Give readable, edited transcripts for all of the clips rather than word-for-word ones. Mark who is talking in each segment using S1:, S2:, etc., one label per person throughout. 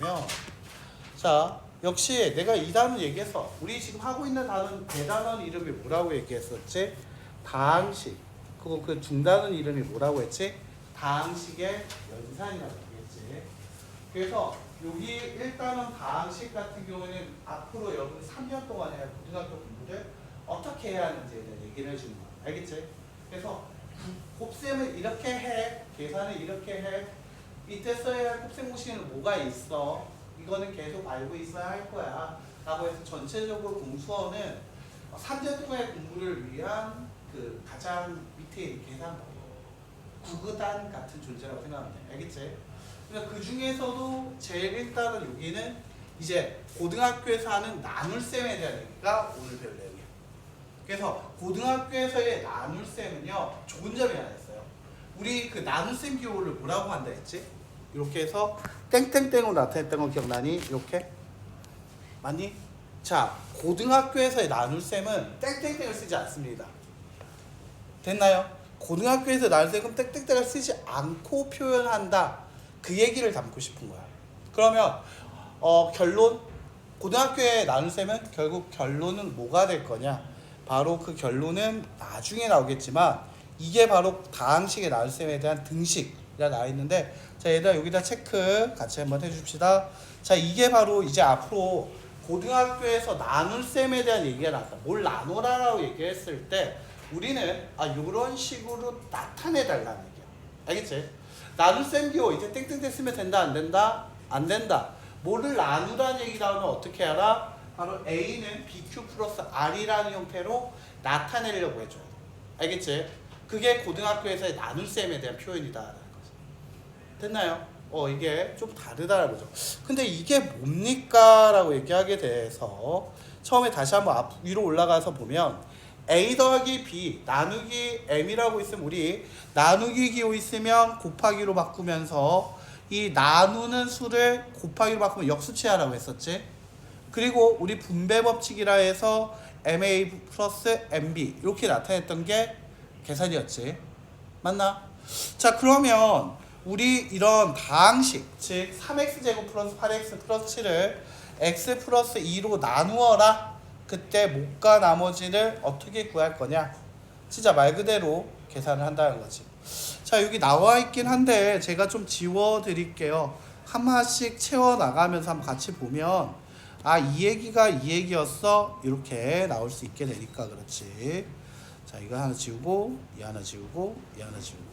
S1: 얘기냐면, 자, 역시 내가 이 단어 얘기해서 우리 지금 하고 있는 단어는 대단원 이름이 뭐라고 얘기했었지? 다항식. 그리고 그 중단원 이름이 뭐라고 했지? 다항식의 연산이라고 얘기했지. 그래서 여기 1단원 다항식 같은 경우에는 앞으로 여러분 3년 동안에 고등학교 공부를 어떻게 해야 하는지에 대한 얘기를 해주는 거야. 알겠지? 그래서 곱셈을 이렇게 해, 계산을 이렇게 해. 이때 써야 할 곱셈 공식에는 뭐가 있어? 이거는 계속 알고 있어야 할 거야. 라고 해서 전체적으로 공수어는 3년 동안의 공부를 위한 그 가장 밑에 있는 계산법, 구구단 같은 존재라고 생각하면 돼. 알겠지? 그러니까 그 중에서도 제일 일단은 여기는 이제 고등학교에서 하는 나눌셈에 대한 얘기가 오늘 배울 내용이야. 그래서 고등학교에서의 나눌셈은요, 좋은 점이 하나 있어요. 우리 그 나눌셈 기호를 뭐라고 한다 했지? 이렇게 해서 땡땡땡으로 나타냈던 거 기억나니? 이렇게? 맞니? 자, 고등학교에서의 나눌셈은 땡땡땡을 쓰지 않습니다. 됐나요? 고등학교에서 나눌셈은 땡땡땡을 쓰지 않고 표현한다. 그 얘기를 담고 싶은 거야. 그러면 결론, 고등학교의 나눌셈은 결국 결론은 뭐가 될 거냐? 바로 그 결론은 나중에 나오겠지만 이게 바로 다항식의 나눌셈에 대한 등식이라 나와 있는데, 자, 얘들아 여기다 체크 같이 한번 해줍시다. 자, 이게 바로 이제 앞으로 고등학교에서 나눌셈에 대한 얘기가 나왔다. 뭘 나눠라라고 얘기했을 때 우리는 이런 식으로 나타내 달라는 얘기야. 알겠지? 나눌셈 기호 이제 땡땡땡 쓰면 된다 안 된다? 안 된다. 뭐를 나누라는 얘기 나오면 어떻게 알아? 바로 A는 BQ 플러스 R이라는 형태로 나타내려고 해줘요. 알겠지? 그게 고등학교에서의 나눌셈에 대한 표현이다라는 거죠. 됐나요? 이게 좀 다르다라는 거죠. 근데 이게 뭡니까? 라고 얘기하게 돼서 처음에 다시 한번 위로 올라가서 보면 A 더하기 B 나누기 M이라고 있으면 우리 나누기 기호 있으면 곱하기로 바꾸면서 이 나누는 수를 곱하기로 바꾸면 역수치하라고 했었지. 그리고 우리 분배 법칙이라 해서 MA 플러스 MB 이렇게 나타냈던 게 계산이었지. 맞나? 자, 그러면 우리 이런 다항식, 즉 3x제곱 플러스 8x 플러스 7을 x 플러스 2로 나누어라. 그때 못과 나머지를 어떻게 구할 거냐? 진짜 말 그대로 계산을 한다는 거지. 자, 여기 나와 있긴 한데 제가 좀 지워드릴게요. 하나씩 채워나가면서 한번 같이 보면 이 얘기가 이 얘기였어. 이렇게 나올 수 있게 되니까 그렇지. 자, 이거 하나 지우고 이 하나 지우고 이 하나 지우고.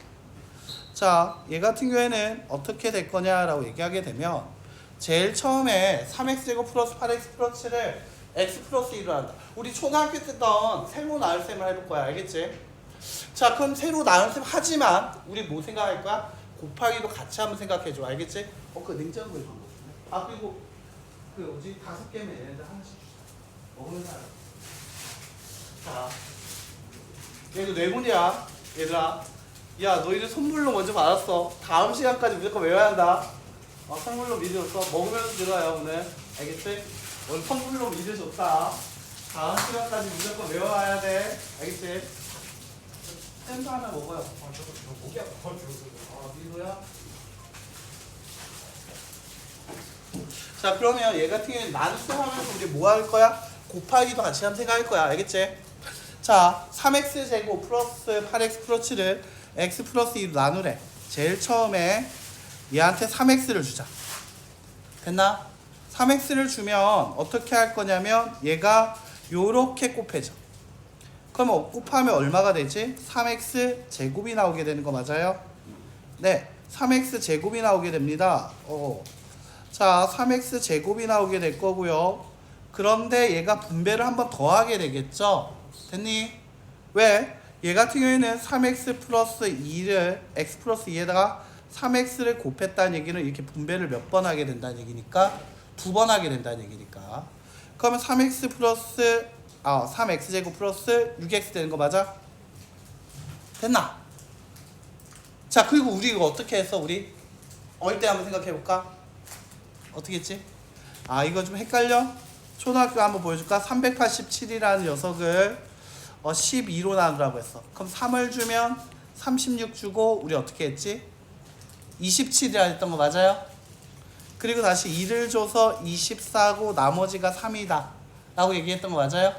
S1: 자, 얘 같은 경우에는 어떻게 될 거냐라고 얘기하게 되면 제일 처음에 3x제곱 플러스 8x 플러스 7을 x 플러스 2로 한다. 우리 초등학교 때 했던 세로 나눗셈을 해볼 거야. 알겠지? 자, 그럼 세로 나눗셈 하지만 우리 뭐 생각할 거야? 곱하기도 같이 한번 생각해줘. 알겠지? 그 냉장고에 좀 넣었네. 그리고 그 뭐지? 5개면 얘네들 하나씩 주자. 먹는 사람. 자, 얘도 뇌물이야. 얘들아. 야, 너희들 선물로 먼저 받았어. 다음 시간까지 무조건 외워야 한다. 선물로 미리 줬어. 먹으면서 들어요 오늘. 알겠지? 오늘 선물로 미리 줬다. 다음 시간까지 무조건 외워야 돼. 알겠지? 햄도 하나 먹어요.
S2: 저 목이 아파.
S1: 미로야. 자, 그러면 얘 같은 경우는 나눗셈 하면서 우리 뭐 할 거야? 곱하기도 같이 한번 생각할 거야. 알겠지? 자, 3x제곱 플러스 8x 플러스 7을 x 플러스 2로 나누래. 제일 처음에 얘한테 3x를 주자. 됐나? 3x를 주면 어떻게 할 거냐면 얘가 요렇게 곱해져. 그럼 곱하면 얼마가 되지? 3x 제곱이 나오게 되는 거 맞아요? 네, 3x 제곱이 나오게 됩니다. 자, 3x 제곱이 나오게 될 거고요. 그런데 얘가 분배를 한번 더 하게 되겠죠? 됐니? 왜? 얘 같은 경우에는 3x 플러스 2를 x 플러스 2에다가 3x를 곱했다는 얘기는 이렇게 분배를 몇 번 하게 된다는 얘기니까 2번 하게 된다는 얘기니까. 그러면 3x 플러스 3x제곱 플러스 6x 되는 거 맞아? 됐나? 자, 그리고 우리 이거 어떻게 했어? 우리 어릴 때 한번 생각해 볼까? 어떻게 했지? 이거 좀 헷갈려? 초등학교 한번 보여줄까? 387이라는 녀석을 12로 나누라고 했어. 그럼 3을 주면 36 주고 우리 어떻게 했지? 27이라 했던 거 맞아요? 그리고 다시 2를 줘서 24고 나머지가 3이다 라고 얘기했던 거 맞아요?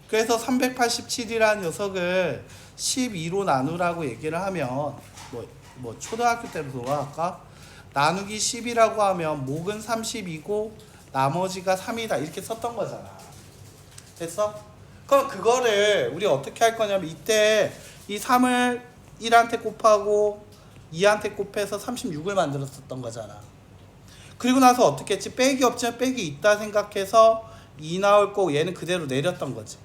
S1: 그래서 387이라는 녀석을 12로 나누라고 얘기를 하면 뭐 초등학교 때로 돌아갈까? 나누기 10이라고 하면 목은 30이고 나머지가 3이다 이렇게 썼던 거잖아. 됐어? 그럼 그거를 우리 어떻게 할 거냐면 이때 이 3을 1한테 곱하고 2한테 곱해서 36을 만들었었던 거잖아. 그리고 나서 어떻게 했지? 빼기 없지만 빼기 있다 생각해서 2 나올 거고 얘는 그대로 내렸던 거지.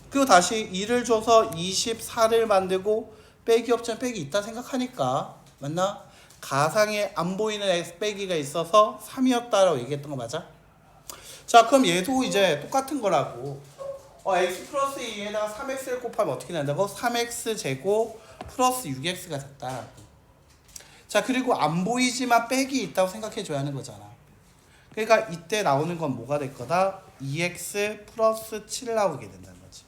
S1: 그리고 다시 2를 줘서 24를 만들고 빼기 없지만 빼기 있다 생각하니까 맞나? 가상에 안 보이는 x 빼기가 있어서 3이었다라고 얘기했던 거 맞아? 자 그럼 얘도 이제 똑같은 거라고 x 플러스 2에다가 3x를 곱하면 어떻게 난다고? 3x 제곱 플러스 6x가 됐다. 자 그리고 안 보이지만 빼기 있다고 생각해 줘야 하는 거잖아. 그러니까 이때 나오는 건 뭐가 될 거다? 2x 플러스 7 나오게 된다는 거지.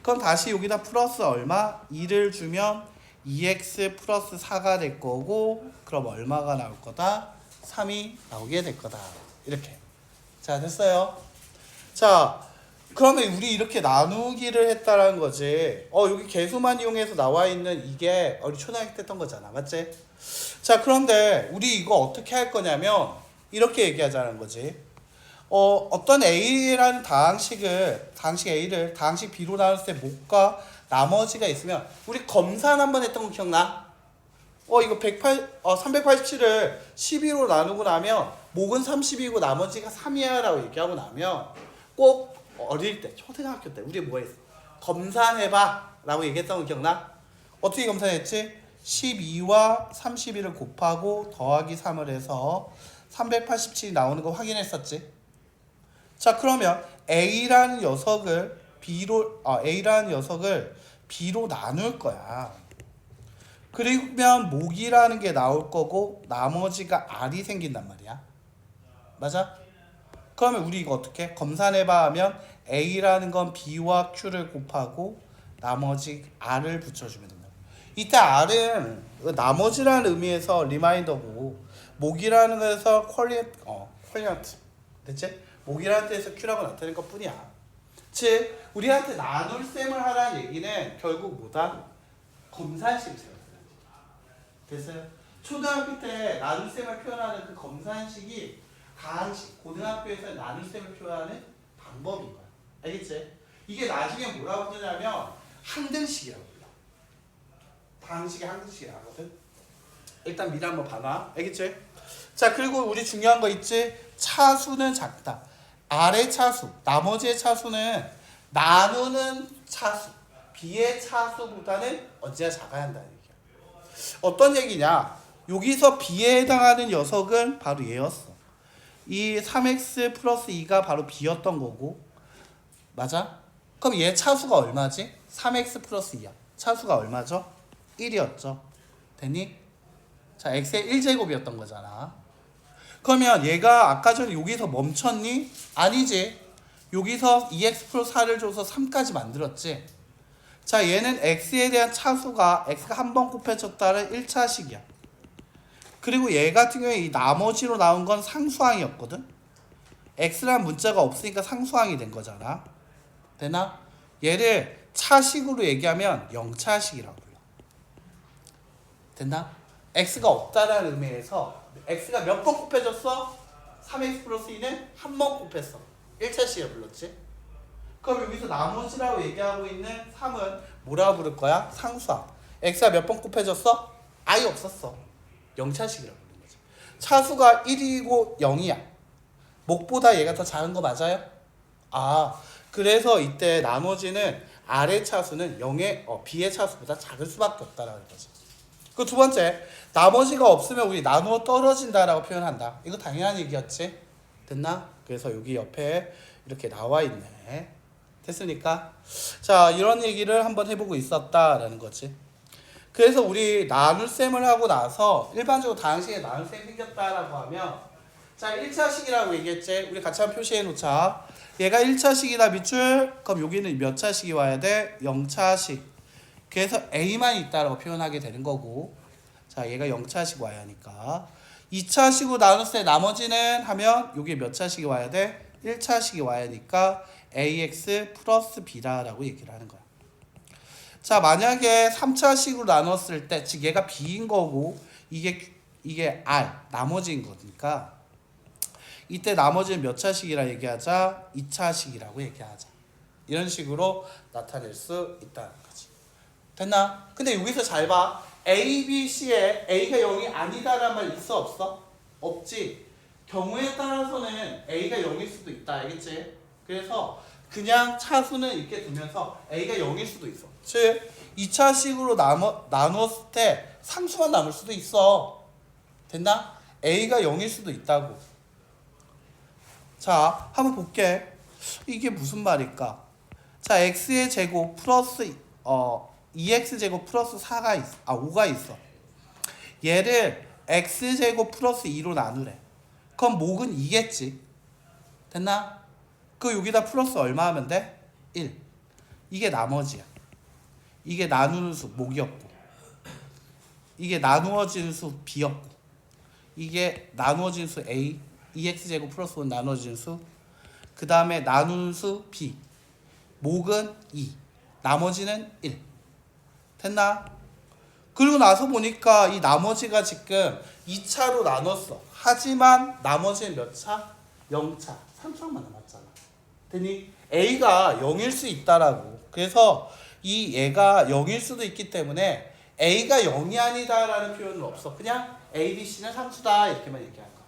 S1: 그럼 다시 여기다 플러스 얼마? 2를 주면 2x 플러스 4가 될 거고 그럼 얼마가 나올 거다? 3이 나오게 될 거다. 이렇게. 자 됐어요. 자 그러면 우리 이렇게 나누기를 했다라는 거지. 여기 개수만 이용해서 나와 있는 이게 우리 초등학교 때 했던 거잖아. 맞지? 자 그런데 우리 이거 어떻게 할 거냐면 이렇게 얘기하자는 거지. 어떤 A라는 당식 A를 당식 B로 나눴을 때 목과 나머지가 있으면 우리 검산 한번 했던 거 기억나? 이거 387을 12로 나누고 나면 목은 30이고 나머지가 3이야 라고 얘기하고 나면 꼭 어릴 때 초등학교 때 우리 뭐 했어? 검산해봐 라고 얘기했던 거 기억나? 어떻게 검산했지? 12와 31을 곱하고 더하기 3을 해서 387이 나오는 거 확인했었지? 자 그러면 A라는 녀석을 B로 나눌 거야. 그러면 목이라는 게 나올 거고 나머지가 R이 생긴단 말이야. 맞아? 그러면 우리 이거 어떻게? 검산해봐 하면 A라는 건 B와 Q를 곱하고 나머지 R을 붙여주면 된다. 이때 R은 나머지라는 의미에서 리마인더고 목이라는 거에서 퀄리언트 됐지? 목이라는 뜻에서 Q라고 나타낼 것 뿐이야. 즉 우리한테 나눌 셈을 하라는 얘기는 결국 뭐다? 검산식을 세워야 돼. 됐어요? 초등학교 때 나눌 셈을 표현하는 그 검산식이 가항식 고등학교에서 나눌 셈을 표현하는 방법인 거야. 알겠지? 이게 나중에 뭐라고 부르냐면 항등식이라고 불러. 방식이 항등식이라고 하거든. 일단 미리 한번 봐놔. 알겠지? 자 그리고 우리 중요한 거 있지? 차수는 작다. R의 차수, 나머지의 차수는 나누는 차수, B의 차수보다는 언제나 작아야 한다는 얘기야. 어떤 얘기냐? 여기서 B에 해당하는 녀석은 바로 얘였어. 이 3x 플러스 2가 바로 B였던 거고 맞아? 그럼 얘 차수가 얼마지? 3x 플러스 2야. 차수가 얼마죠? 1이었죠. 됐니? 자 x의 1제곱이었던 거잖아. 그러면 얘가 아까 전에 여기서 멈췄니? 아니지. 여기서 2x 플러스 4를 줘서 3까지 만들었지. 자 얘는 x에 대한 차수가 x가 한 번 곱해졌다는 1차식이야. 그리고 얘 같은 경우에 이 나머지로 나온 건 상수항이었거든. x라는 문자가 없으니까 상수항이 된 거잖아. 되나? 얘를 차식으로 얘기하면 0차식이라고 불러. 됐나? x가 없다라는 의미에서 x가 몇 번 곱해졌어? 3x 플러스 2는 한 번 곱했어. 1차식이라 불렀지. 그럼 여기서 나머지라고 얘기하고 있는 3은 뭐라고 부를 거야? 상수항. x가 몇 번 곱해졌어? 아예 없었어. 0차식이라고 부르는 거지. 차수가 1이고 0이야. 목보다 얘가 더 작은 거 맞아요? 그래서 이때 나머지는 R의 차수는 B의 차수보다 작을 수밖에 없다라는 거지. 그 두 번째, 나머지가 없으면 우리 나누어 떨어진다라고 표현한다. 이거 당연한 얘기였지? 됐나? 그래서 여기 옆에 이렇게 나와 있네. 됐으니까? 자, 이런 얘기를 한번 해보고 있었다라는 거지. 그래서 우리 나눌셈을 하고 나서 일반적으로 다항식에 나눌셈이 생겼다라고 하면 자, 1차식이라고 얘기했지? 우리 같이 한번 표시해 놓자. 얘가 1차식이다 밑줄. 그럼 여기는 몇 차식이 와야 돼? 0차식. 그래서 A만 있다라고 표현하게 되는 거고 자 얘가 0차식 와야 하니까 2차식으로 나눴을 때 나머지는 하면 여기 몇 차식이 와야 돼? 1차식이 와야 하니까 ax 플러스 b라고 얘기를 하는 거야. 자, 만약에 3차식으로 나눴을 때, 즉 얘가 b인 거고 이게 r 나머지인 거니까 이때 나머지는 몇 차식이라 얘기하자? 2차식이라고 얘기하자. 이런 식으로 나타낼 수 있다는 거지. 됐나? 근데 여기서 잘 봐. A, B, C에 A가 0이 아니다라는 말 있어 없어? 없지. 경우에 따라서는 A가 0일 수도 있다. 알겠지? 그래서 그냥 차수는 이렇게 두면서 A가 0일 수도 있어. 즉 2차식으로 나눴을 때 상수만 남을 수도 있어. 됐나? A가 0일 수도 있다고. 자, 한번 볼게. 이게 무슨 말일까? 자, x의 제곱 플러스 2x 제곱 플러스 4가 있어. 5가 있어. 얘를 x 제곱 플러스 2로 나누래. 그럼 목은 2겠지. 됐나? 그 여기다 플러스 얼마 하면 돼? 1. 이게 나머지야. 이게 나누는 수 목이었고, 이게 나누어지는 수 b였고, 이게 나누어진 수 a, 2x 제곱 플러스 1 나누어진 수, 그 다음에 나누는 수 b. 목은 2, 나머지는 1. 됐나? 그리고 나서 보니까 이 나머지가 지금 2차로 나눴어. 하지만 나머지는 몇 차? 0차. 3차만 남았잖아. 됐니? A가 0일 수 있다라고. 그래서 이 얘가 0일 수도 있기 때문에 A가 0이 아니다라는 표현은 없어. 그냥 A, B, C는 상수다 이렇게만 얘기한 거야.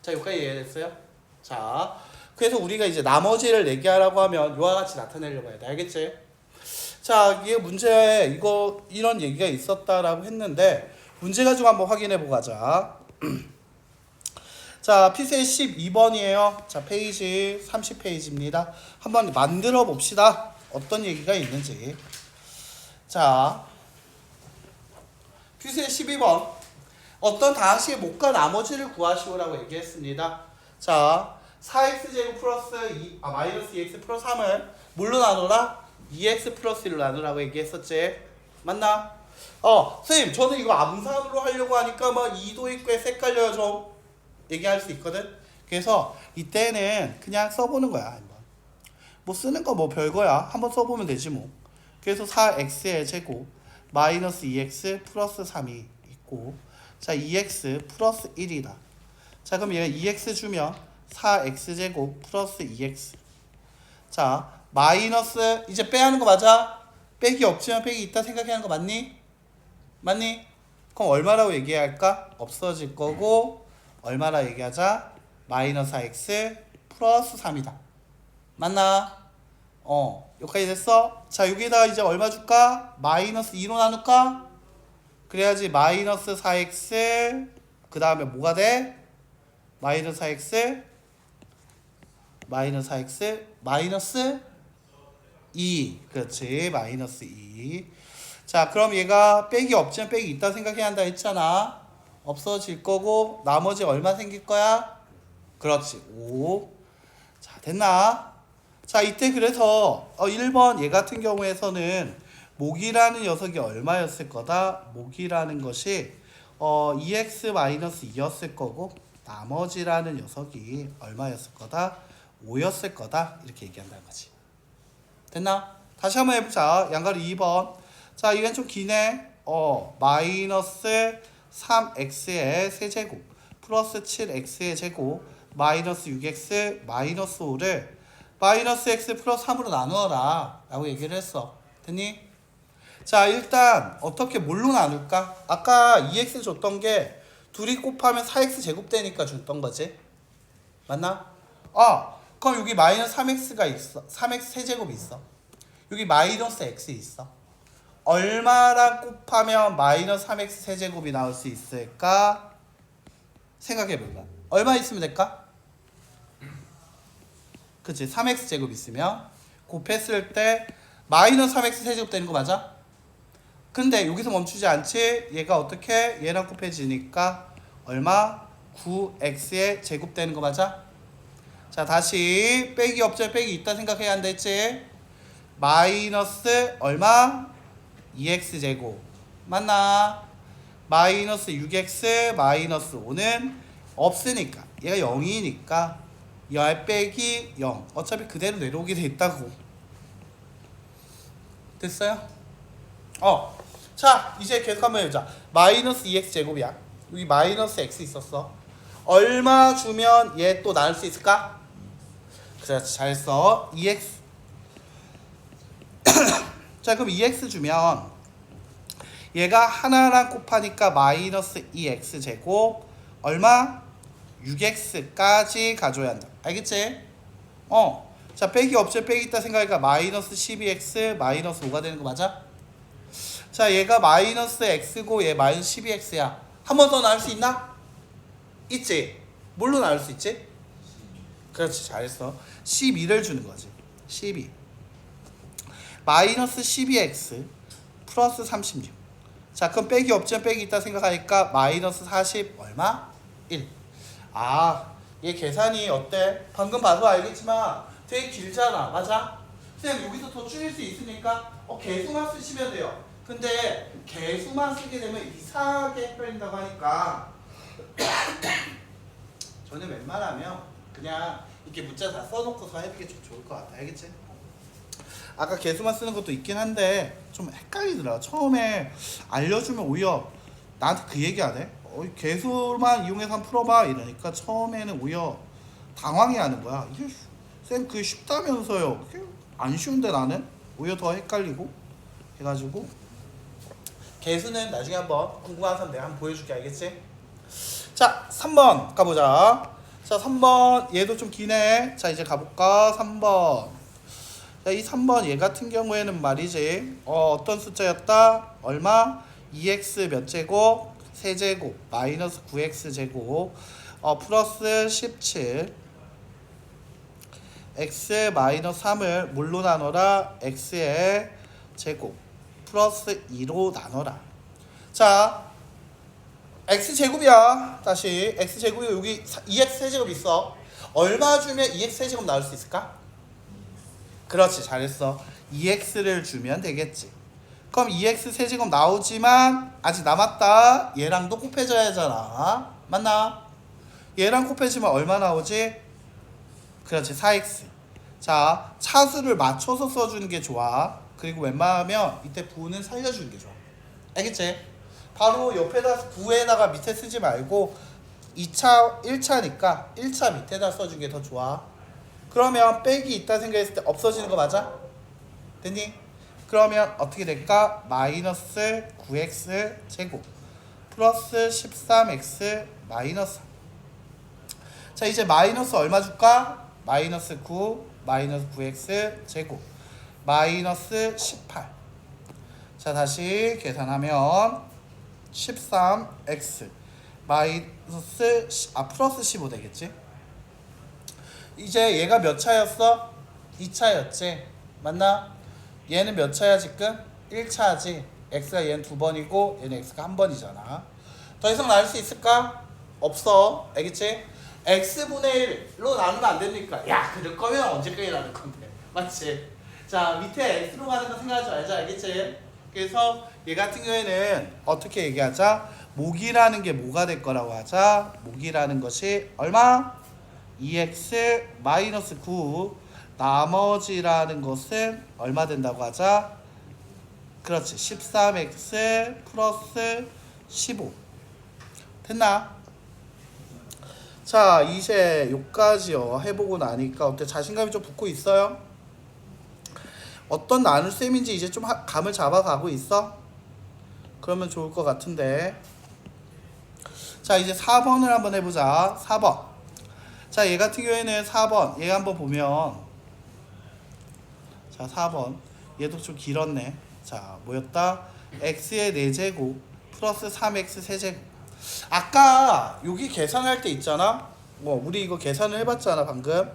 S1: 자, 여기까지 이해됐어요? 자, 그래서 우리가 이제 나머지를 얘기하라고 하면 이와 같이 나타내려고 해야 돼. 알겠지? 자, 이게 문제에 이런 얘기가 있었다라고 했는데 문제 가지고 한번 확인해 보고 가자. 자, 피세 12번이에요. 자, 페이지 30페이지입니다. 한번 만들어 봅시다. 어떤 얘기가 있는지. 자, 피세 12번. 어떤 다항식의 목과 나머지를 구하시오라고 얘기했습니다. 자, 4x제곱 플러스 마이너스 2x 플러스 3을 뭘로 나누라? 2x 플러스 1로 나누라고 얘기했었지. 맞나? 선생님 저는 이거 암산으로 하려고 하니까 뭐 2도 있고 헷갈려요 좀 얘기할 수 있거든. 그래서 이때는 그냥 써보는 거야. 한번 뭐 쓰는 거 뭐 별거야. 한번 써보면 되지 뭐. 그래서 4x의 제곱 마이너스 2x 플러스 3이 있고, 자 2x 플러스 1이다. 자 그럼 얘가 2x 주면 4x 제곱 플러스 2x. 자 마이너스 이제 빼야 하는 거 맞아? 빼기 없지만 빼기 있다 생각해야 하는 거 맞니? 맞니? 그럼 얼마라고 얘기해야 할까? 없어질 거고 얼마라 얘기하자? 마이너스 4x 플러스 3이다. 맞나? 여기까지 됐어? 자 여기다가 이제 얼마 줄까? 마이너스 2로 나눌까? 그래야지 마이너스 4x 그 다음에 뭐가 돼? 마이너스 4x 마이너스 4x 마이너스 2. 그렇지. 마이너스 2. 자 그럼 얘가 빼기 없지만 빼기 있다 생각해야 한다 했잖아. 없어질 거고 나머지 얼마 생길 거야? 그렇지. 5. 자 됐나? 자 이때 그래서 1번 얘 같은 경우에서는 목이라는 녀석이 얼마였을 거다? 목이라는 것이 2x-2였을 거고 나머지라는 녀석이 얼마였을 거다? 5였을 거다. 이렇게 얘기한다는 거지. 됐나? 다시 한번 해보자. 양가리 2번. 자 이건 좀 기네. 마이너스 3x의 세제곱 플러스 7x의 제곱 마이너스 6x 마이너스 5를 마이너스 x 플러스 3으로 나누어라 라고 얘기를 했어. 됐니? 자 일단 어떻게 뭘로 나눌까? 아까 2x 줬던 게 둘이 곱하면 4x 제곱 되니까 줬던 거지. 맞나? 그럼 여기 마이너스 3x가 있어. 3x 세제곱이 있어. 여기 마이너스 x 있어. 얼마랑 곱하면 마이너스 3x 세제곱이 나올 수 있을까? 생각해볼까? 얼마 있으면 될까? 그치? 3x 제곱 있으면 곱했을 때 마이너스 3x 세제곱 되는 거 맞아? 근데 여기서 멈추지 않지? 얘가 어떻게? 얘랑 곱해지니까 얼마? 9x의 제곱 되는 거 맞아? 자 다시 빼기 없죠? 빼기 있다 생각해야 한다 했지? 마이너스 얼마? 2x 제곱 맞나? 마이너스 6x 마이너스 5는 없으니까 얘가 0이니까 10 빼기 0 어차피 그대로 내려오게 돼 있다고. 됐어요? 자 이제 계속 한번 해보자. 마이너스 2x 제곱이야. 여기 마이너스 x 있었어. 얼마 주면 얘 또 나눌 수 있을까? 그렇지, 잘했어. 2x. 자 그럼 2x 주면 얘가 하나랑 곱하니까 마이너스 2x 제곱 얼마? 6x까지 가져야 한다. 알겠지? 자 빼기 없죠. 빼기 있다 생각하니까 마이너스 12x 마이너스 5가 되는 거 맞아? 자 얘가 마이너스 x고 얘 마이너스 12x야. 한 번 더 나눌 수 있나? 있지? 뭘로 나눌 수 있지? 그렇지, 잘했어. 12를 주는 거지. 12 마이너스 12x 플러스 36. 자 그럼 빼기 없죠. 빼기 있다 생각하니까 마이너스 40 얼마? 1. 얘 계산이 어때? 방금 봐도 알겠지만 되게 길잖아. 맞아? 선생님 여기서 더 줄일 수 있으니까 개수만 쓰시면 돼요. 근데 개수만 쓰게 되면 이상하게 헷갈린다고 하니까 저는 웬만하면 그냥 이렇게 문자 다 써놓고서 해보는 게 좀 좋을 것 같아. 알겠지? 아까 개수만 쓰는 것도 있긴 한데 좀 헷갈리더라. 처음에 알려주면 오히려 나한테 그 얘기 안 해? 개수만 이용해서 한번 풀어봐 이러니까 처음에는 오히려 당황해하는 거야. 이게 쌤 그게 쉽다면서요. 그게 안 쉬운데 나는 오히려 더 헷갈리고 해가지고 개수는 나중에 한번 궁금한 사람 내가 한번 보여줄게. 알겠지? 자 3번 가보자. 자 3번 얘도 좀 기네. 자 이제 가볼까. 3번. 자 이 3번 얘 같은 경우에는 말이지 어떤 숫자였다? 얼마? 2x 몇 제곱? 세제곱 마이너스 9x 제곱 플러스 17 x 마이너스 3을 뭘로 나눠라? x의 제곱 플러스 2로 나눠라. 자 x제곱이야. 다시 x제곱이 여기 2x 세제곱 있어. 얼마 주면 2x 세제곱 나올 수 있을까? 그렇지, 잘했어. 2x를 주면 되겠지. 그럼 2x 세제곱 나오지만 아직 남았다. 얘랑도 곱해줘야 하잖아. 맞나? 얘랑 곱해지면 얼마 나오지? 그렇지, 4x. 자 차수를 맞춰서 써주는 게 좋아. 그리고 웬만하면 이때 부는 살려주는 게 좋아. 알겠지? 바로 옆에다 9에다가 밑에 쓰지 말고 2차 1차니까 1차 밑에다 써주는 게 더 좋아. 그러면 빼기 있다 생각했을 때 없어지는 거 맞아? 됐니? 그러면 어떻게 될까? 마이너스 9x 제곱 플러스 13x 마이너스 3. 자 이제 마이너스 얼마 줄까? 마이너스 9 마이너스 9x 제곱 마이너스 18. 자 다시 계산하면 13x 마이너스 플러스 15 되겠지? 이제 얘가 몇 차였어? 2차였지? 맞나? 얘는 몇 차야 지금? 1차지. x가 얘는 2번이고 얘는 x가 1번이잖아. 더 이상 나눌 수 있을까? 없어. 알겠지? x분의 1로 나누면 안 되니까 야 그럴 거면 언제까지 나눌 건데. 맞지? 자 밑에 x로 가는 거 생각하지 말자. 알겠지? 그래서 얘 같은 경우에는 어떻게 얘기하자? 목이라는 게 뭐가 될 거라고 하자. 목이라는 것이 얼마? 2x 마이너스 9 나머지라는 것은 얼마 된다고 하자? 그렇지 13x 플러스 15 됐나? 자 이제 요까지요 해보고 나니까 어때? 자신감이 좀 붙고 있어요? 어떤 나눌 셈인지 이제 좀 감을 잡아가고 있어? 그러면 좋을 것 같은데. 자 이제 4번을 한번 해보자. 4번. 자 얘 같은 경우에는 4번 얘 한번 보면 자 4번 얘도 좀 길었네. 자 뭐였다? x의 4제곱 플러스 3x 세제곱. 아까 여기 계산할 때 있잖아. 우리 이거 계산을 해봤잖아 방금.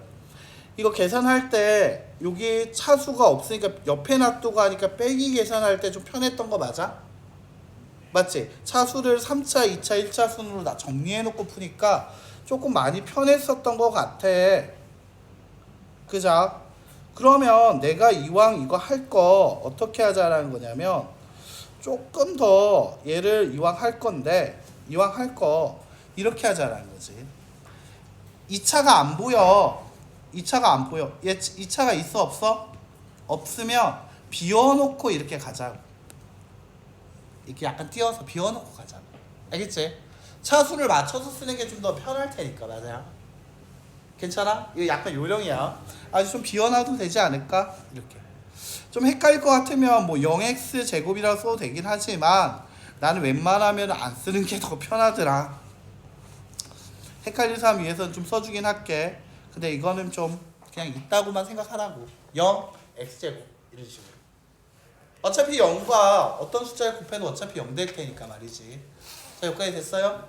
S1: 이거 계산할 때 여기 차수가 없으니까 옆에 놔두고 하니까 빼기 계산할 때 좀 편했던 거 맞아? 맞지? 차수를 3차, 2차, 1차 순으로 다 정리해놓고 푸니까 조금 많이 편했었던 것 같아. 그죠? 그러면 내가 이왕 이거 할 거 어떻게 하자라는 거냐면 조금 더 얘를 이왕 할 건데 이왕 할 거 이렇게 하자라는 거지. 2차가 안 보여. 2차가 안 보여. 얘 2차가 있어 없어? 없으면 비워놓고 이렇게 가자고. 이렇게 약간 띄워서 비워놓고 가자고. 알겠지? 차수를 맞춰서 쓰는 게 좀 더 편할 테니까. 맞아요? 괜찮아? 이거 약간 요령이야. 아주 좀 비워놔도 되지 않을까? 이렇게. 좀 헷갈릴 것 같으면 뭐 0x 제곱이라고 써도 되긴 하지만 나는 웬만하면 안 쓰는 게 더 편하더라. 헷갈리는 사람 위해서는 좀 써주긴 할게. 근데 이거는 좀 그냥 있다고만 생각하라고. 0 x제곱 이런 식으로. 어차피 0과 어떤 숫자를 곱해도 어차피 0 될 테니까 말이지. 자, 여기까지 됐어요?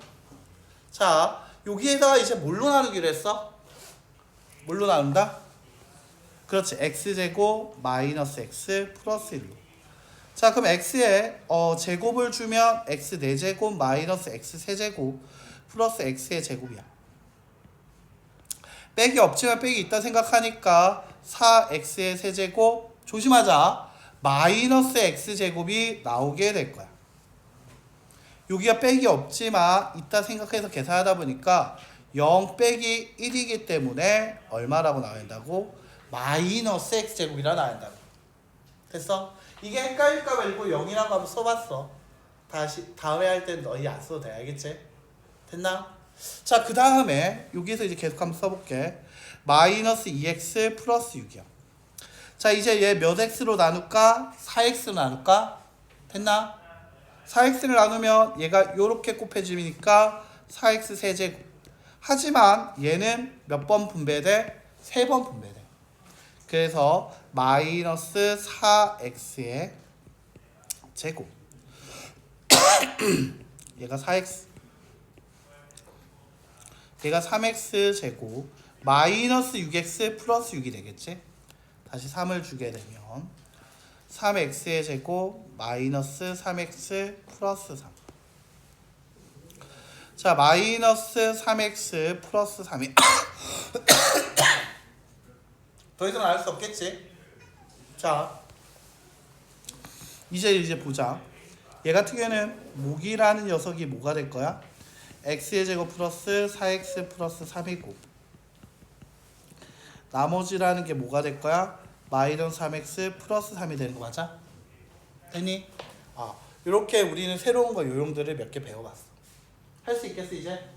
S1: 자, 여기에다가 이제 뭘로 나누기로 했어? 뭘로 나눈다? 그렇지. x제곱 마이너스 x 플러스 1로. 자, 그럼 x에 제곱을 주면 x 4제곱 마이너스 x 세제곱 플러스 x의 제곱이야. 빼기 없지만 빼기 있다 생각하니까 4x의 세제곱 조심하자. 마이너스 x제곱이 나오게 될 거야. 여기가 빼기 없지만 있다 생각해서 계산하다 보니까 0 빼기 1이기 때문에 얼마라고 나와야 된다고? 마이너스 x제곱이라 나와야 된다고. 됐어? 이게 헷갈릴까 말고 0이라고 한번 써봤어. 다시 다음에 할 땐 너희 안 써도 돼. 알겠지? 됐나? 자, 그 다음에 여기서 이제 계속 한번 써볼게. 마이너스 2x 플러스 6이야. 자, 이제 얘 몇 x로 나눌까? 4x로 나눌까? 됐나? 4x를 나누면 얘가 요렇게 곱해지니까 4x 세제곱. 하지만 얘는 몇 번 분배돼? 3번 분배돼. 그래서 마이너스 4x의 제곱. 얘가 4x. 얘가 3x 제곱. 마이너스 6x 플러스 6이 되겠지? 다시 3을 주게 되면 3x의 제곱 마이너스 3x 플러스 3. 자, 마이너스 3x 플러스 3이 더 이상 나올 수 없겠지? 자, 이제 보자. 얘 같은 경우에는 목이라는 녀석이 뭐가 될 거야? x의 제곱 플러스 4x 플러스 3이고 나머지라는 게 뭐가 될 거야? 마이너스 3x 플러스 3이 되는 거 맞아? 됐니? 이렇게 우리는 새로운 거 요령들을 몇 개 배워봤어. 할 수 있겠어 이제?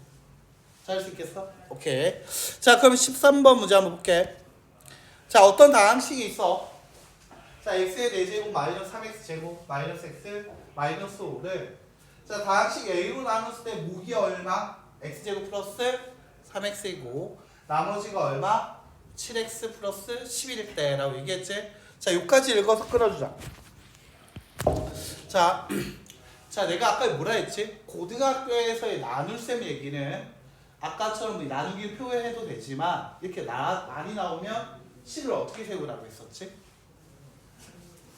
S1: 잘 수 있겠어? 오케이. 자, 그럼 13번 문제 한번 볼게. 자, 어떤 다항식이 있어? 자, x의 4제곱 마이너스 3x 제곱 마이너스 x 마이너스 5를 자, 다항식 a로 나눴을 때 목이 얼마? x제곱 플러스 3x이고 나머지가 얼마? 7x 플러스 11일 때라고 얘기했지? 자, 여기까지 읽어서 끊어주자. 자, 내가 아까 뭐라 했지? 고등학교에서의 나눗셈 얘기는 아까처럼 나누기 표현해도 되지만 이렇게 많이 나오면 식을 어떻게 세우라고 했었지?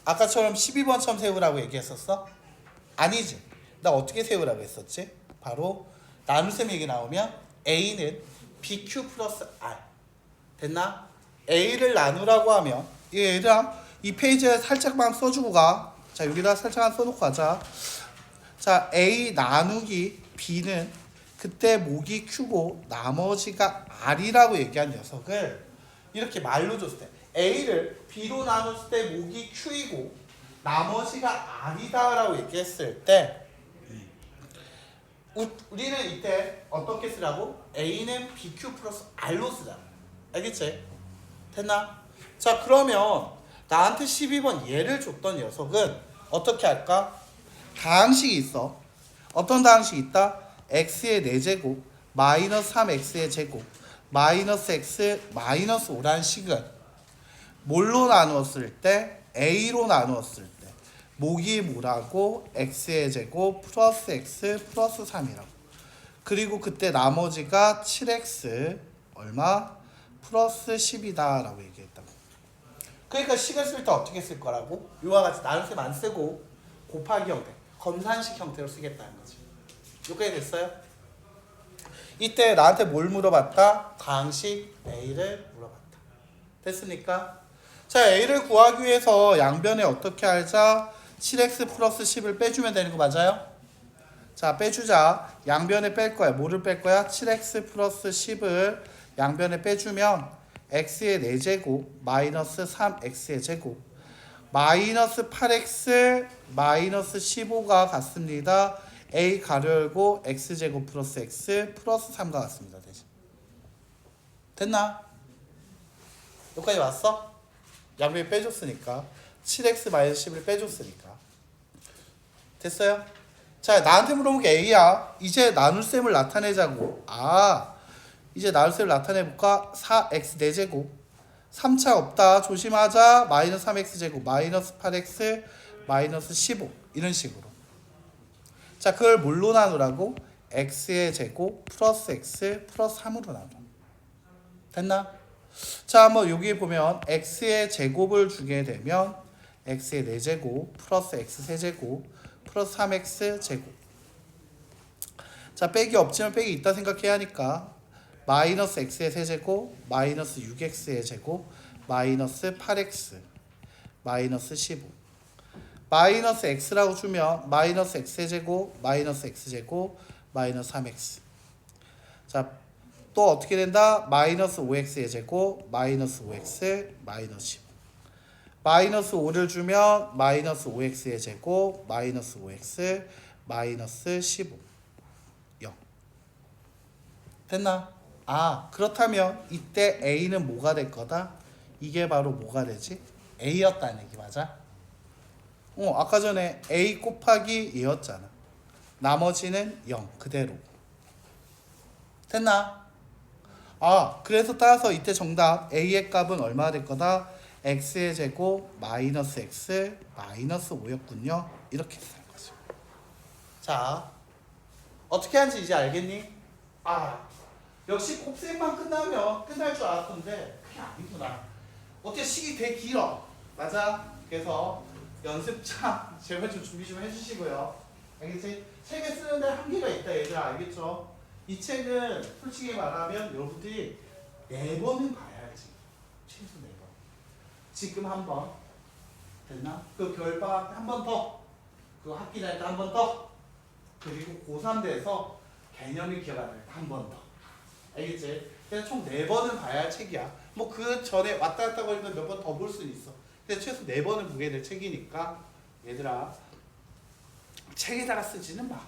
S1: 아까처럼 12번처럼 세우라고 얘기했었어? 아니지. 나 어떻게 세우라고 했었지? 바로 나눗셈 얘기 나오면 a는 bq 플러스 r. 됐나? a를 나누라고 하면 얘들아 이 페이지에 살짝만 써주고 가. 자, 여기다 살짝만 써놓고 가자. 자, a 나누기 b는 그때 목이 q고 나머지가 r이라고 얘기한 녀석을 이렇게 말로 줬을 때 a를 b로 나눴을 때 목이 q이고 나머지가 r이다 라고 얘기했을 때 우리는 이때 어떻게 쓰라고? a는 bq 플러스 r로 쓰자. 알겠지? 됐나? 자, 그러면 나한테 12번 얘를 줬던 녀석은 어떻게 할까? 다항식이 있어. 어떤 다항식이 있다? x의 4제곱 마이너스 3x의 제곱 마이너스 x 마이너스 5라는 식은 뭘로 나누었을 때? a로 나누었을 때 목이 뭐라고? x의 제곱 플러스 x 플러스 3이라고. 그리고 그때 나머지가 7x 얼마? 플러스 10이다 라고 얘기했다고. 그러니까 식을 쓸 때 어떻게 쓸 거라고? 이와 같이 나눗셈 안 쓰고 곱하기 형태, 검산식 형태로 쓰겠다는 거지. 여기까지 됐어요? 이때 나한테 뭘 물어봤다? 다항식 A를 물어봤다. 됐습니까? 자, A를 구하기 위해서 양변에 어떻게 하자? 7x 플러스 10을 빼주면 되는 거 맞아요? 자, 빼주자. 양변에 뺄 거야. 뭐를 뺄 거야? 7x 플러스 10을 양변에 빼주면 x의 4제곱 마이너스 3x의 제곱 마이너스 8x 마이너스 15가 같습니다. a 가로 열고 x제곱 플러스 x 플러스 3가 같습니다. 대신. 됐나? 여기까지 왔어? 양변에 빼줬으니까 7x 마이너스 10을 빼줬으니까 됐어요? 자, 나한테 물어본 게 A야. 이제 나눗셈을 나타내자고. 아, 이제 나눗셈을 나타내볼까? 4x 4제곱 3차 없다. 조심하자. 마이너스 3x제곱 마이너스 8x 마이너스 15 이런 식으로. 자, 그걸 뭘로 나누라고? x의 제곱 플러스 x 플러스 3으로 나눠. 됐나? 자, 한번 여기 보면 x의 제곱을 주게 되면 x의 4제곱 플러스 x 세제곱 플러스 3x 제곱. 자, 빼기 없지만 빼기 있다 생각해야 하니까 마이너스 x의 세제곱 마이너스 6x의 제곱 마이너스 8x 마이너스 15 마이너스 x라고 주면 마이너스 x의 제곱 마이너스 x제곱 마이너스 3x. 자, 또 어떻게 된다? 마이너스 5x의 제곱 마이너스 5x 마이너스 15 마이너스 5를 주면 마이너스 5x의 제곱 마이너스 5x 마이너스 15 0 됐나? 아, 그렇다면 이때 a는 뭐가 될 거다? 이게 바로 뭐가 되지? a였다는 얘기 맞아? 아까 전에 a 곱하기 얘였잖아. 나머지는 0 그대로. 됐나? 아, 그래서 따라서 이때 정답 a의 값은 얼마나 될 거다? x의 제곱 마이너스 x 마이너스 5였군요. 이렇게 쓰는 거죠. 자, 어떻게 하는지 이제 알겠니? 아, 역시 곱셈만 끝나면 끝날 줄 알았던데 그게 아니구나. 어떻게 식이 되게 길어. 맞아? 그래서 연습장 제발 좀 준비 좀 해주시고요. 알겠지? 책에 쓰는데 한계가 있다 얘들아. 알겠죠? 이 책은 솔직히 말하면 여러분들이 4번은 봐야지. 최소 4번. 지금 한 번. 됐나? 그 겨울방학 때 한 번 더. 그 학기 다닐 때 한 번 더. 그리고 고3 돼서 개념이 기억 안 날 때 한 번 더. 알겠지? 그래서 총 4번은 봐야 할 책이야. 뭐 그 전에 왔다 갔다 거리면 몇 번 더 볼 수는 있어. 근데 최소 4번은 보게 될 책이니까 얘들아 책에다가 쓰지는 마.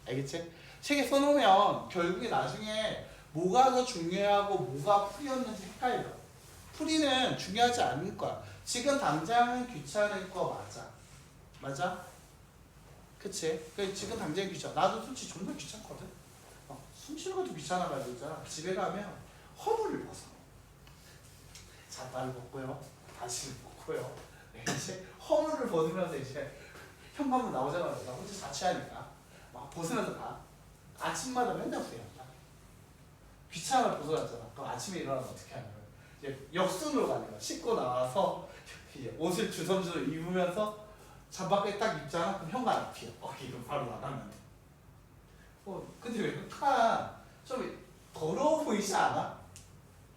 S1: 알겠지? 책에 써놓으면 결국에 나중에 뭐가 더 중요하고 뭐가 풀이였는지 헷갈려. 풀이는 중요하지 않을 거야. 지금 당장은 귀찮을 거 맞아. 맞아? 그치? 지금 당장 귀찮아. 나도 솔직히 존나 귀찮거든. 숨 쉬는 것도 귀찮아가지고 있잖아. 집에 가면 허물을 벗어. 잣발을 벗고요. 다시를 벗고요. 이제 허물을 벗으면서 이제 현관문 나오자마자 나 혼자 자취하니까 막 벗으면서 가. 아침마다 맨날 후회한다. 귀찮아 벗어났잖아. 그럼 아침에 일어나면 어떻게 하냐면 이제 역순으로 가는 거야. 씻고 나와서 이제 옷을 주섬주섬 입으면서 잠바까지 딱 입잖아. 그럼 현관 앞이야. 이거 바로 나가면 돼. 근데 왜 약간 좀 더러워 보이지 않아?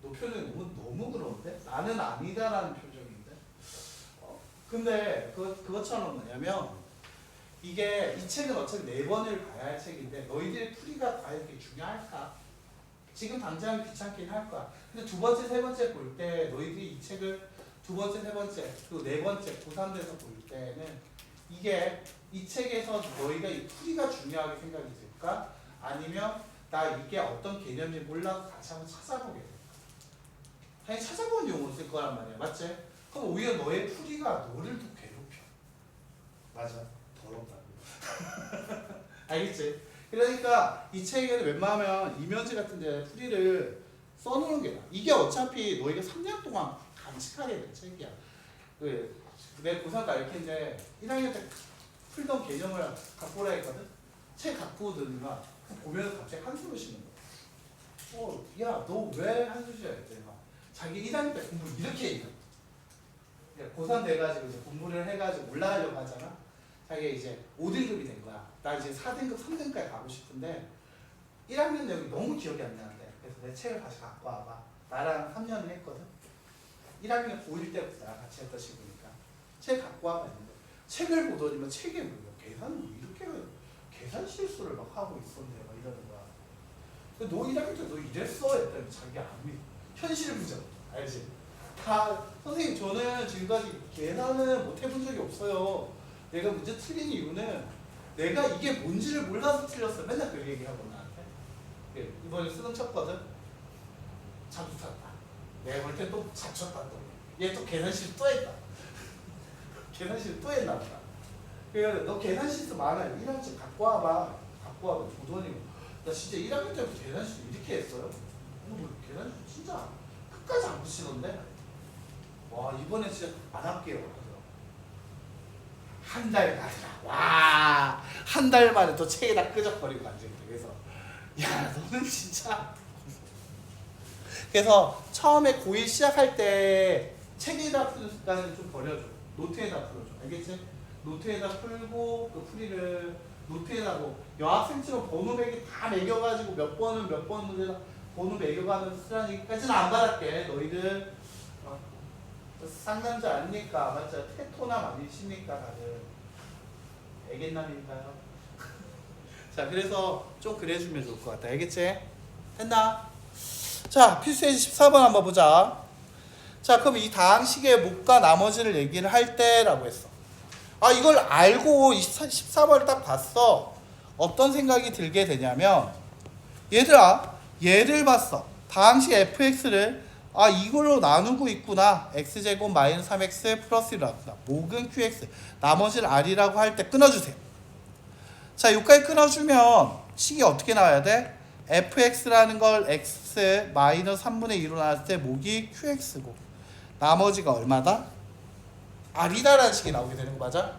S1: 너 표정이 너무 그런데? 나는 아니다라는 표정인데. 근데 그것처럼 뭐냐면 이게 이 책은 어차피 4번을 봐야 할 책인데 너희들의 풀이가 다 이렇게 중요할까? 지금 당장 귀찮긴 할 거야. 근데 2번째, 3번째 볼 때 너희들이 이 책을 2번째, 3번째, 그리고 4번째, 고3 돼서 볼 때는 이게 이 책에서 너희가 이 풀이가 중요하게 생각이 들까? 아니면 나 이게 어떤 개념인지 몰라서 다시 한번 찾아보게 될까? 당연히 찾아보는 용어를 쓸 거란 말이야. 맞지? 그럼 오히려 너의 풀이가 너를 더 괴롭혀. 맞아. 더럽다고. 알겠지? 그러니까 이 책에는 웬만하면 이면지 같은 데 풀이를 써놓는 게 나아. 이게 어차피 너희가 3년 동안 간직하게 된 책이야. 내 고3 가르치는데 1학년 때 풀던 개념을 갖고 오라 했거든? 책 갖고 오더니만 보면서 갑자기 한숨을 쉬는 거야. 야, 너 왜 한숨 쉬어야 돼? 자기 1학년 때 공부 이렇게 해요. 고3 돼가지고 이제 공부를 해가지고 올라가려고 하잖아. 자기가 이제 5등급이 된 거야. 나 이제 4등급, 3등급까지 가고 싶은데 1학년 내용이 너무 기억이 안 나는데 그래서 내 책을 다시 갖고 와봐. 나랑 3년을 했거든. 1학년 고1 때부터 나랑 같이 했던 친구니까 책 갖고 와봐 했는데 책을 보더니만 책에 뭐야 계산을 이렇게 계산 실수를 막 하고 있었네 막 이러는 거야. 너 1학년 때 너 이랬어 했더니 자기 안 믿어. 현실 부정 알지? 다 선생님 저는 지금까지 계산은 못 해본 적이 없어요. 내가 문제 틀린 이유는 내가 이게 뭔지를 몰라서 틀렸어. 맨날 그 얘기하고 나한테. 이번에 수능 쳤거든. 잠수 탔다. 내가 볼 때 또 잡쳤다 또. 얘 또 계산 실수 또 했다. 계산 실수 또 했나 보다. 그래서 너 계산 실수 많아. 1학년 갖고 와봐. 갖고 와봐. 조던이 나 진짜 1학년 때부터 계산 실수 이렇게 했어요. 뭐 계산 실수 진짜 끝까지 안 붙이던데. 와 이번에 진짜 안 할게요. 한 달 가더라. 와 한 달 만에 또 책에다 끄적거리고 앉아있다. 그래서 야 너는 진짜. 그래서 처음에 고1 시작할 때 책에다 푸는 습관을 좀 버려줘. 노트에다 풀어줘. 알겠지? 노트에다 풀고 그 풀이를 노트에다 뭐 여학생처럼 번호 매기 다 매겨가지고 몇 번은 몇 번 문제다 번호 매겨가면서 쓰라는 얘기까지는 안 받을게. 너희들 상남자 아닙니까? 맞죠? 테토남 아니십니까? 다들 애견남인가요? 자 그래서 좀 그래주면 좋을 것 같아. 알겠지? 됐나? 자 필수예제 14번 한번 보자. 자 그럼 이 다항식의 목과 나머지를 얘기를 할 때라고 했어. 아 이걸 알고 14번을 딱 봤어. 어떤 생각이 들게 되냐면 얘들아 얘를 봤어. 다항식 fx를 아 이걸로 나누고 있구나. x제곱 마이너스 3x 플러스 1이라고 한다. 목은 qx 나머지를 r이라고 할 때 끊어주세요. 자 여기까지 끊어주면 식이 어떻게 나와야 돼? fx라는 걸 x 마이너스 3분의 2로 나왔을 때 목이 qx고 나머지가 얼마다? r이다라는 식이 나오게 되는 거 맞아?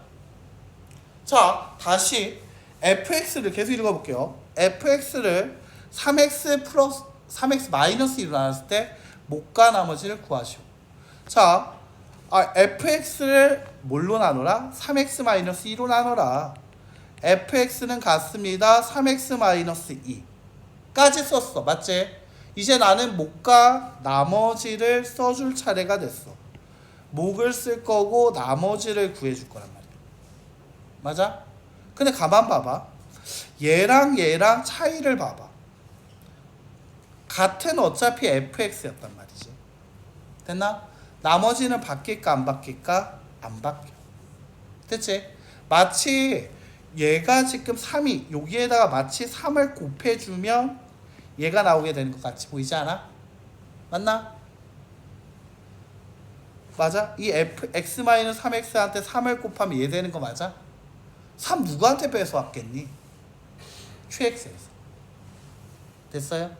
S1: 자 다시 fx를 계속 읽어볼게요. fx를 3x 플러스 3x 마이너스 2로 나눴을 때 목과 나머지를 구하시오. 자 fx를 뭘로 나누라? 3x 마이너스 2로 나누라. fx는 같습니다. 3x 마이너스 2까지 썼어. 맞지? 이제 나는 목과 나머지를 써줄 차례가 됐어. 목을 쓸 거고 나머지를 구해줄 거란 말이야. 맞아? 근데 가만 봐봐. 얘랑 얘랑 차이를 봐봐. 같은 어차피 fx였단 말이지. 됐나? 나머지는 바뀔까 안 바뀔까? 안 바뀌어. 됐지? 마치 얘가 지금 3이 여기에다가 마치 3을 곱해주면 얘가 나오게 되는 것 같이 보이지 않아? 맞나? 맞아? 이 x-3x한테 3을 곱하면 얘 되는 거 맞아? 3 누구한테 뺏어왔겠니? QX에서. 됐어요?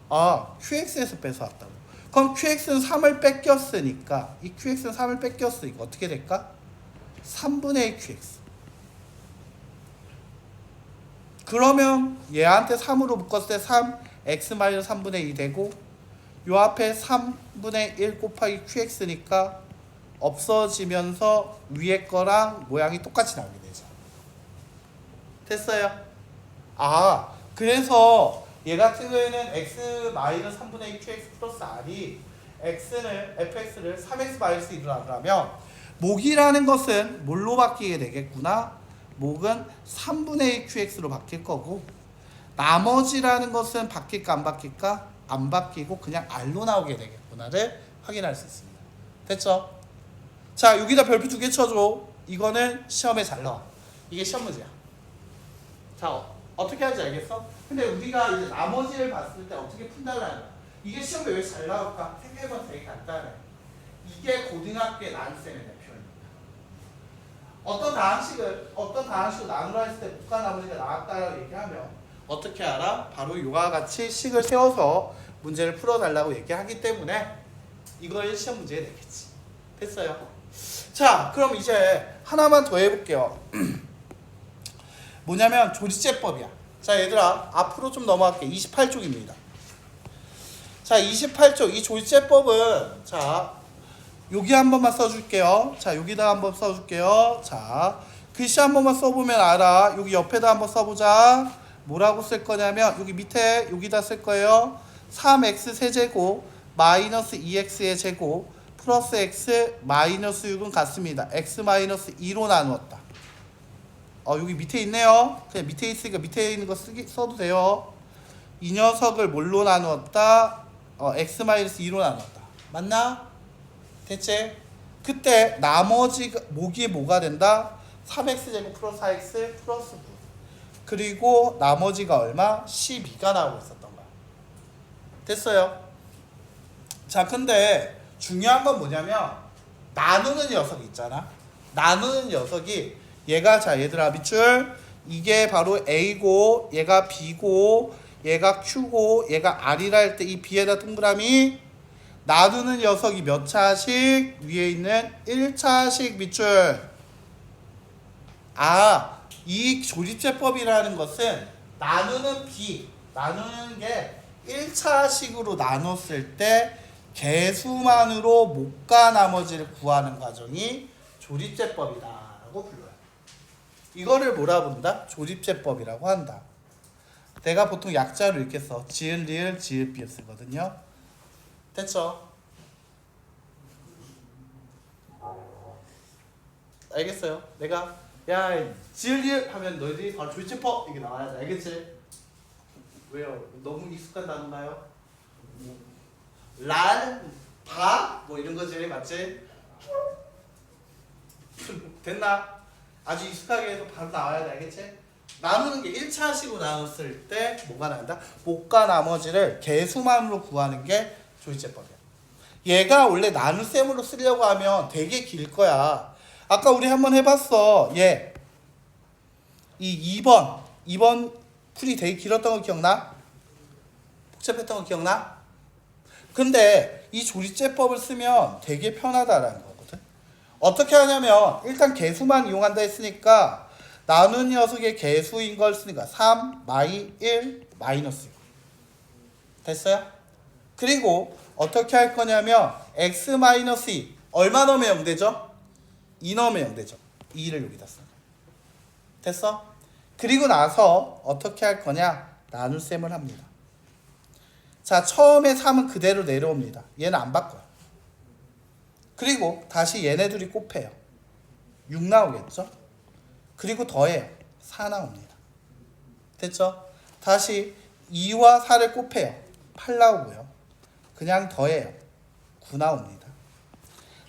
S1: 아, QX에서 뺏어왔다고. 그럼 QX는 3을 뺏겼으니까 이 QX는 3을 뺏겼으니까 어떻게 될까? 3분의 1 QX. 그러면 얘한테 3으로 묶었을 때 3, x-3분의 2 되고 요 앞에 3분의 1 곱하기 qx니까 없어지면서 위에 거랑 모양이 똑같이 나오게 되죠. 됐어요? 아, 그래서 얘 같은 경우에는 x-3분의 2 qx 플러스 r이 fx를 3x-1로 나누라면 목이라는 것은 뭘로 바뀌게 되겠구나? 목은 3분의 1 qx로 바뀔 거고 나머지라는 것은 바뀔까 안 바뀔까? 안 바뀌고 그냥 r로 나오게 되겠구나를 확인할 수 있습니다. 됐죠? 자 여기다 별표 2개 쳐줘. 이거는 시험에 잘 나와. 이게 시험 문제야. 자 어떻게 하는지 알겠어? 근데 우리가 이제 나머지를 봤을 때 어떻게 푼다는 거야. 이게 시험에 왜 잘 나올까? 생각해보면 되게 간단해. 이게 고등학교의 난쌤의 표현입니다. 어떤 다항식을 나누라 했을 때 목과 나머지가 나왔다라고 얘기하면 어떻게 알아? 바로 이와 같이 식을 세워서 문제를 풀어달라고 얘기하기 때문에 이걸 시험 문제에 냈겠지. 됐어요? 자 그럼 이제 하나만 더 해볼게요. 뭐냐면 조리제법이야. 자 얘들아 앞으로 좀 넘어갈게. 28쪽입니다. 자 28쪽 이 조리제법은 자 여기 한 번만 써줄게요. 자 여기다 한번 써줄게요. 자 글씨 한 번만 써보면 알아. 여기 옆에다 한번 써보자. 뭐라고 쓸 거냐면 여기 밑에 여기다 쓸 거예요. 3x 세제곱 마이너스 2x의 제곱 플러스 x 마이너스 6은 같습니다. x 마이너스 2로 나누었다. 여기 밑에 있네요. 그냥 밑에 있으니까 밑에 있는 거 써도 돼요. 이 녀석을 뭘로 나누었다? x 마이너스 2로 나누었다. 맞나? 대체? 그때 나머지가 모기에 뭐가 된다? 3x제곱 플러스 4x 플러스 9. 그리고 나머지가 얼마? 12가 나오고 있었던 거야. 됐어요? 자, 근데 중요한 건 뭐냐면 나누는 녀석이 있잖아. 나누는 녀석이 얘가, 자 얘들아 밑줄, 이게 바로 A고 얘가 B고 얘가 Q고 얘가 R이라 할 때 이 B에다 동그라미, 나누는 녀석이 몇 차식? 위에 있는 1차식 밑줄. 이 조립제법이라는 것은 나누는 B, 나누는 게 1차식으로 나눴을 때 개수만으로 못가 나머지를 구하는 과정이 조립제법이다라고 불러요. 이거를 뭐라 부른다? 조립제법이라고 한다. 내가 보통 약자로 이렇게 써. 지을, 리을, 지을, 비읍 쓰거든요. 됐죠? 알겠어요? 내가 야 지을, 리을 하면 너희들이 바로 조립제법 이게 나와야지. 알겠지? 왜요? 너무 익숙한 단어인가요? 랄, 바, 뭐 이런 거지, 맞지? 됐나? 아주 익숙하게 해서 바로 나와야 돼, 알겠지? 나누는 게 1차식으로 나눴을 때 뭐가 나온다? 못과 나머지를 개수만으로 구하는 게 조립제법이야. 얘가 원래 나눗셈으로 쓰려고 하면 되게 길 거야. 아까 우리 한번 해봤어. 이 2번 풀이 되게 길었던 거 기억나? 복잡했던 거 기억나? 근데 이 조립제법을 쓰면 되게 편하다라는 거거든. 어떻게 하냐면 일단 개수만 이용한다 했으니까 나눈 녀석의 개수인 걸 쓰니까 3, 마이 1, 마이너스 6. 됐어요? 그리고 어떻게 할 거냐면 x 마이너스 2 얼마 넣으면 0되죠? 2 넣으면 0되죠. 2를 여기다 써. 됐어? 그리고 나서 어떻게 할 거냐? 나눗셈을 합니다. 자, 처음에 3은 그대로 내려옵니다. 얘는 안 바꿔요. 그리고 다시 얘네 둘이 곱해요. 6 나오겠죠? 그리고 더해요. 4 나옵니다. 됐죠? 다시 2와 4를 곱해요. 8 나오고요. 그냥 더해요. 9 나옵니다.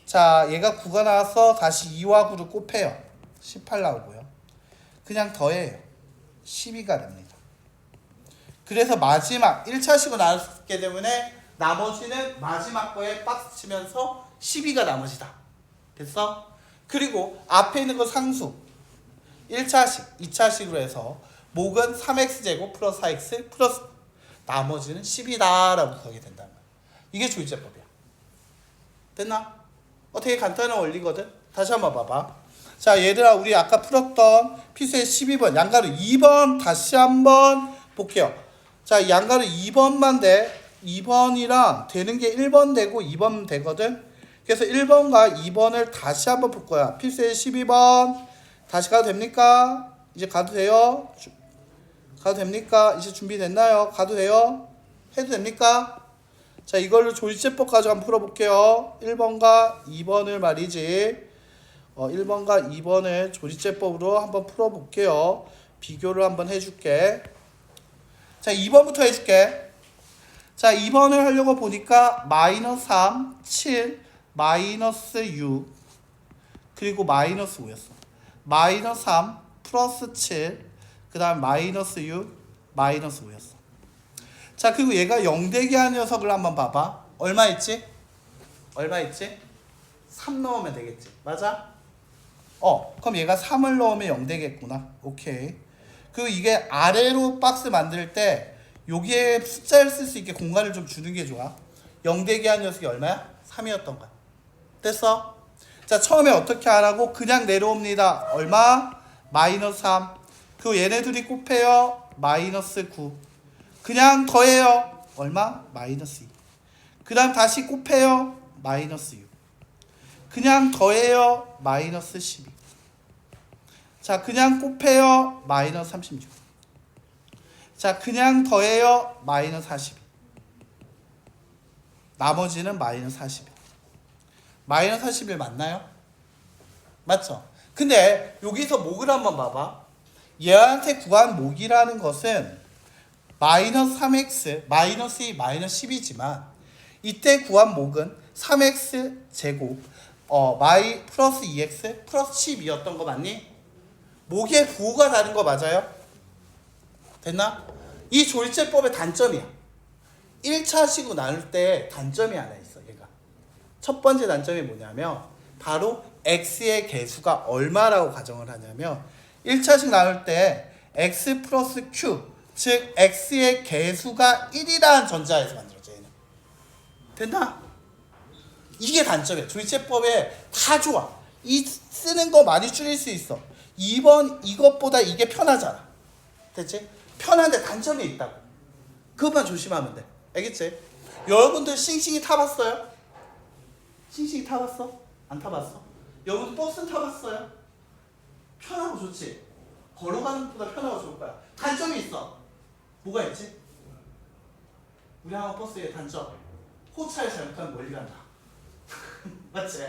S1: 자, 얘가 9가 나와서 다시 2와 9를 곱해요. 18 나오고요. 그냥 더해요. 12가 됩니다. 그래서 마지막 1차식으로 나눴기 때문에 나머지는 마지막 거에 박스 치면서 12가 나머지다. 됐어? 그리고 앞에 있는 거 상수 1차식, 2차식으로 해서 목은 3x제곱 플러스 4x 플러스 나머지는 10이다라고 구하게 된다는 거야. 이게 조립제법이야. 됐나? 되게 간단한 원리거든. 다시 한번 봐봐. 자, 얘들아 우리 아까 풀었던 피수의 12번 양가로 2번 다시 한번 볼게요. 자, 양가로 2번만 돼. 2번이랑 되는 게 1번 되고 2번 되거든. 그래서 1번과 2번을 다시 한번 볼 거야. 필수의 12번 다시 가도 됩니까? 이제 가도 돼요? 가도 됩니까? 이제 준비됐나요? 가도 돼요? 해도 됩니까? 자, 이걸로 조립제법 가지고 한번 풀어볼게요. 1번과 2번을 말이지. 1번과 2번을 조립제법으로 한번 풀어볼게요. 비교를 한번 해줄게. 자, 2번부터 해줄게. 자, 2번을 하려고 보니까 마이너스 3, 7, 마이너스 6 그리고 마이너스 5였어. 마이너스 3 플러스 7 그 다음 마이너스 6 마이너스 5였어. 자, 그리고 얘가 0되게 하는 녀석을 한번 봐봐. 얼마 있지? 얼마 있지? 3 넣으면 되겠지. 맞아? 그럼 얘가 3을 넣으면 0 되겠구나. 오케이. 그리고 이게 아래로 박스 만들 때 여기에 숫자를 쓸 수 있게 공간을 좀 주는 게 좋아. 0되게 하는 녀석이 얼마야? 3이었던 거야. 됐어? 자, 처음에 어떻게 하라고? 그냥 내려옵니다. 얼마? 마이너스 3. 그리고 얘네 둘이 곱해요. 마이너스 9. 그냥 더해요. 얼마? 마이너스 2. 그 다음 다시 곱해요. 마이너스 6. 그냥 더해요. 마이너스 12. 자, 그냥 곱해요. 마이너스 36. 자, 그냥 더해요. 마이너스 42. 나머지는 마이너스 42. 마이너스 41 맞나요? 맞죠? 근데 여기서 목을 한번 봐봐. 얘한테 구한 목이라는 것은 마이너스 3x, 마이너스 2, 마이너스 10이지만 이때 구한 목은 3x 제곱 플러스 2x 플러스 12였던 거 맞니? 목의 부호가 다른 거 맞아요? 됐나? 이 조리제법의 단점이야. 1차식으로 나눌 때 단점이 하나 있어. 얘가 첫 번째 단점이 뭐냐면 바로 x의 개수가 얼마라고 가정을 하냐면 1차식 나눌 때 x 플러스 q 즉 x의 개수가 1이라는 전자에서 만들어져. 얘는 됐나? 이게 단점이야. 조리제법에 다 좋아. 이 쓰는 거 많이 줄일 수 있어. 2번 이것보다 이게 편하잖아. 됐지? 편한데 단점이 있다고. 그것만 조심하면 돼. 알겠지? 여러분들 싱싱이 타봤어요? 싱싱이 타봤어? 안 타봤어? 여러분 버스 타봤어요? 편하고 좋지? 걸어가는 것보다 편하고 좋을 거야. 단점이 있어. 뭐가 있지? 우리 한번 버스의 단점. 호차에 잘못하면 멀리 간다. 맞지?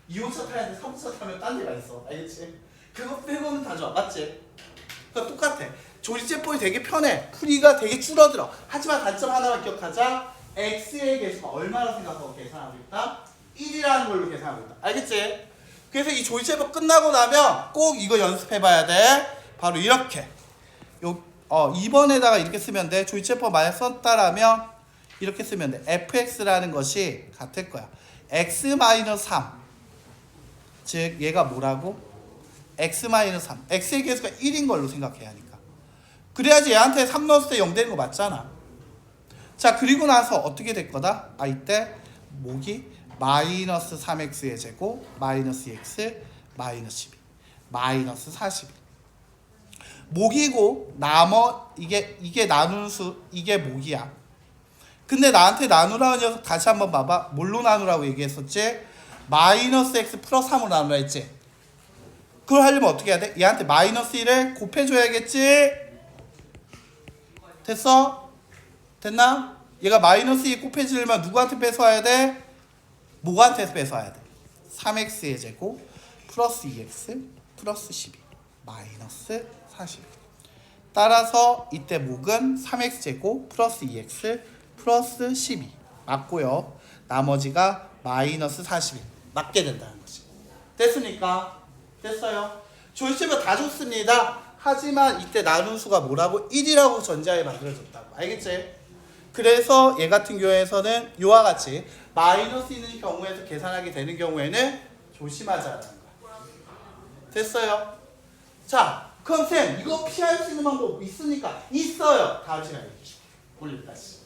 S1: 2호차 타야 돼. 3호차 타면 딴 데가 있어. 알겠지? 그거 빼고는 다 좋아. 맞지? 그러니까 똑같아. 조리제법이 되게 편해. 풀이가 되게 줄어들어. 하지만 단점 하나만 기억하자. x의 개수가 얼마나 생각하고 계산하고 있다? 1이라는 걸로 계산하고 있다. 알겠지? 그래서 이 조리제법 끝나고 나면 꼭 이거 연습해봐야 돼. 바로 이렇게. 2번에다가 이렇게 쓰면 돼. 조리제법 만약 썼다라면 이렇게 쓰면 돼. fx라는 것이 같을 거야. x-3. 즉 얘가 뭐라고? x-3. x의 개수가 1인 걸로 생각해야 하니까. 그래야지 얘한테 3 넣었을 때 0 되는 거 맞잖아. 자, 그리고 나서 어떻게 될 거다? 이때 목이 마이너스 3x의 제곱 마이너스 2x 마이너스 12 마이너스 41. 목이고 이게 나누는 수, 이게 목이야. 근데 나한테 나누라는 녀석 다시 한번 봐봐. 뭘로 나누라고 얘기했었지? 마이너스 x 플러스 3으로 나누라 했지? 그걸 하려면 어떻게 해야 돼? 얘한테 마이너스 1을 곱해줘야겠지? 됐어? 됐나? 얘가 마이너스 2 곱해지려면 누구한테 뺏어와야 돼? 목한테 뺏어와야 돼. 3x의 제곱 플러스 2x 플러스 12 마이너스 40. 따라서 이때 목은 3x 제곱 플러스 2x 플러스 12 맞고요. 나머지가 마이너스 41 맞게 된다는 거지. 됐습니까? 됐어요. 조리제법 다 좋습니다. 하지만 이때 나눈 수가 뭐라고? 1이라고 전자에 만들어졌다고. 알겠지? 그래서 얘 같은 경우에서는 이와 같이 마이너스 있는 경우에서 계산하게 되는 경우에는 조심하자라는 거야. 됐어요? 자, 그럼 쌤 이거 피할 수 있는 방법 있습니까? 있어요. 다음 시간에 올릴까지.